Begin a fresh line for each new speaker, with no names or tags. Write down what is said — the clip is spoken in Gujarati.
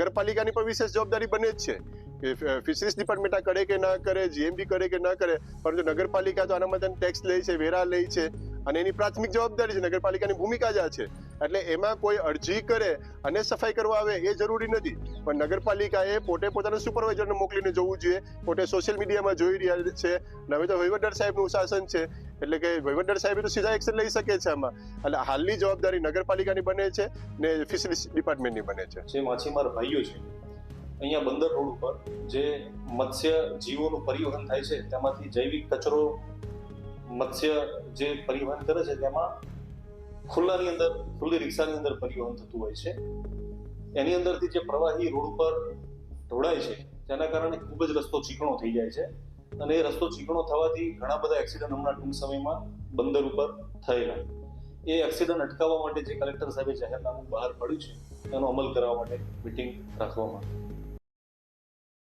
નગરપાલિકાની પણ વિશેષ જવાબદારી બને જ છે કે ફિશરીઝ ડિપાર્ટમેન્ટ આ કરે કે ના કરે, જીએમબી કરે કે ના કરે, પરંતુ નગરપાલિકા તો આના માટે ટેક્સ લે છે, વેરા લે છે અને એની પ્રાથમિક જવાબદારી છે, નગરપાલિકાની ભૂમિકા જ આ છે. એટલે એમાં કોઈ અરજી કરે અને સફાઈ કરવા આવે એ જરૂરી નથી, પણ નગરપાલિકાએ પોતે પોતાના સુપરવાઇઝરને મોકલીને જોવું જોઈએ. પોતે સોશિયલ મીડિયામાં જોઈ રહ્યા છે, હવે તો વહીવટદાર સાહેબનું શાસન છે, એટલે કે વહીવટદાર સાહેબ તો સીધા એક્શન લઈ શકે છે આમાં. એટલે હાલની જવાબદારી નગરપાલિકાની બને છે ને ફિશરીઝ ડિપાર્ટમેન્ટની બને છે.
જે માછીમાર ભાઈઓ છે અહીંયા બંદર રોડ ઉપર જે મત્સ્ય જીવોનું પરિવહન થાય છે તેમાંથી જૈવિક કચરો મત્સ્ય જે પરિવહન કરે છે તેમાં ખુલ્લી રિક્ષાની અંદર પરિવહન થતું હોય છે. એની અંદરથી જે પ્રવાહી રોડ ઉપર ઢોળાય છે તેના કારણે ખૂબ જ રસ્તો ચીકણો થઈ જાય છે અને એ રસ્તો ચીકણો થવાથી ઘણા બધા એક્સિડન્ટ હમણાં ટૂંક સમયમાં બંદર ઉપર થયેલા. એ એક્સિડન્ટ અટકાવવા માટે જે કલેક્ટર સાહેબે જાહેરનામું બહાર પાડ્યું છે તેનો અમલ કરવા માટે મિટિંગ રાખવામાં.